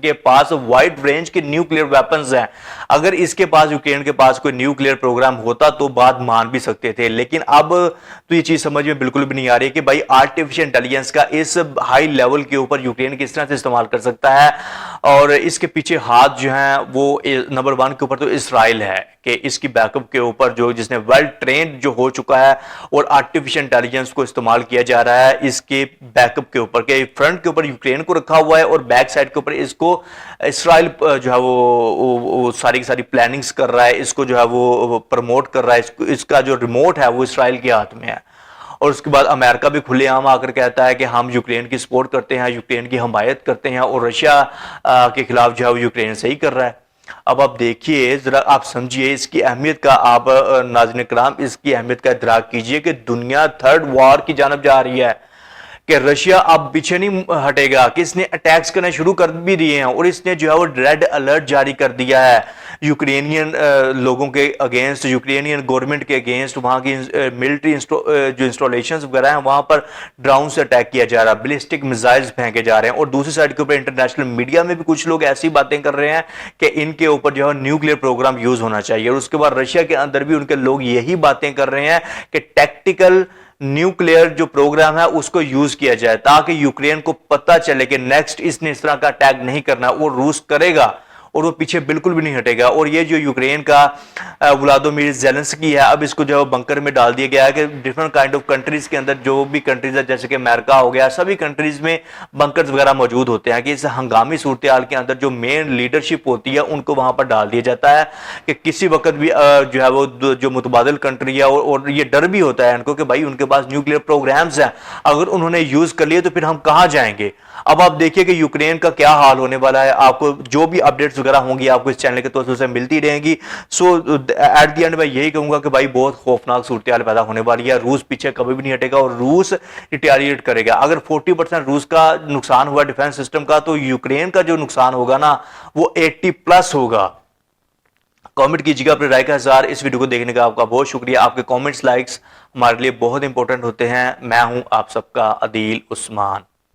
کے پاس wide range کے nuclear weapons ہیں. اگر اس کے پاس یوکرین کے پاس کوئی نیوکلیئر پروگرام ہوتا تو بات مان بھی سکتے تھے, لیکن اب تو یہ چیز سمجھ میں بالکل بھی نہیں آ رہی کہ بھائی آرٹیفیشل انٹیلیجنس کا اس ہائی لیول کے اوپر یوکرین کس طرح سے استعمال کر سکتا ہے. اور اس کے پیچھے ہاتھ جو ہیں وہ نمبر 1 کے اوپر تو اسرائیل ہے کہ اس کی بیک اپ کے اوپر جس نے ویل ٹرینڈ جو ہو چکا ہے اور آرٹیفیشل انٹیلیجنس کو استعمال کیا جا رہا ہے اس کے بیک اپ کے اوپر, کہ فرنٹ کے اوپر یوکرین کو رکھا ہوا ہے اور بیک سائڈ کے اوپر اس کو اسرائیل جو ہے وہ ساری کی ساری پلاننگز کر رہا ہے, اس کو جو ہے وہ پروموٹ کر رہا ہے, اس کا جو ریموٹ ہے وہ اسرائیل کے ہاتھ میں ہے. اور اس کے بعد امریکہ بھی کھلے عام آ کر کہتا ہے کہ ہم یوکرین کی سپورٹ کرتے ہیں, یوکرین کی حمایت کرتے ہیں, اور رشیا کے خلاف جو ہے وہ یوکرین صحیح کر رہا ہے. اب آپ دیکھیے ذرا, آپ سمجھیے اس کی اہمیت کا, آپ ناظرین کرام اس کی اہمیت کا ادراک کیجئے کہ دنیا تھرڈ وار کی جانب جا رہی ہے, کہ رشیا اب پیچھے نہیں ہٹے گا, کہ اس نے اٹیکس کرنا شروع کر بھی دیے ہیں, اور اس نے جو ہے وہ ریڈ الرٹ جاری کر دیا ہے یوکرینین لوگوں کے اگینسٹ, یوکرینین گورنمنٹ کے اگینسٹ. وہاں کی ملٹری جو انسٹالیشنز وغیرہ ہیں وہاں پر ڈراؤن سے اٹیک کیا جا رہا ہے, بلسٹک میزائلز پھینکے جا رہے ہیں. اور دوسری سائڈ کے اوپر انٹرنیشنل میڈیا میں بھی کچھ لوگ ایسی باتیں کر رہے ہیں کہ ان کے اوپر جو ہے نیوکلیئر پروگرام یوز ہونا چاہیے. اور اس کے بعد رشیا کے اندر بھی ان کے لوگ یہی باتیں کر رہے ہیں کہ ٹیکٹیکل نیوکلیئر جو پروگرام ہے اس کو یوز کیا جائے تاکہ یوکرین کو پتہ چلے کہ نیکسٹ اس نے اس طرح کا اٹیک نہیں کرنا, وہ روس کرے گا اور وہ پیچھے بالکل بھی نہیں ہٹے گا. اور یہ جو یوکرین کا ولادیمیر زیلنسکی ہے, اب اس کو جو ہے بنکر میں ڈال دیا گیا ہے کہ ڈفرنٹ کائنڈ آف کنٹریز کے اندر جو بھی کنٹریز ہے جیسے کہ امریکہ ہو گیا, سبھی کنٹریز میں بنکرز وغیرہ موجود ہوتے ہیں, کہ اس ہنگامی صورتحال کے اندر جو مین لیڈرشپ ہوتی ہے ان کو وہاں پر ڈال دیا جاتا ہے کہ کسی وقت بھی جو ہے وہ جو متبادل کنٹری ہے, اور یہ ڈر بھی ہوتا ہے ان کو کہ بھائی ان کے پاس نیوکلیئر پروگرامز ہیں, اگر انہوں نے یوز کر لیے تو پھر ہم کہاں جائیں گے. اب آپ دیکھیے کہ یوکرین کا کیا حال ہونے والا ہے. آپ کو جو بھی اپڈیٹس وغیرہ ہوں گی آپ کو اس چینل کے توسط سے ملتی رہیں گی. سو ایٹ دی اینڈ میں یہی کہوں گا کہ بھائی بہت خوفناک صورتحال پیدا ہونے والی ہے. روس پیچھے کبھی بھی نہیں ہٹے گا اور روس ریٹیلیٹ کرے گا. اگر 40% روس کا نقصان ہوا ڈیفنس سسٹم کا, تو یوکرین کا جو نقصان ہوگا نا وہ 80+ ہوگا. کامنٹ کیجیے گا اپنی رائے کا اظہار. اس ویڈیو کو دیکھنے کا آپ کا بہت شکریہ. آپ کے کامنٹس لائکس ہمارے لیے بہت امپورٹنٹ ہوتے ہیں. میں ہوں آپ سب کا عدیل عثمان.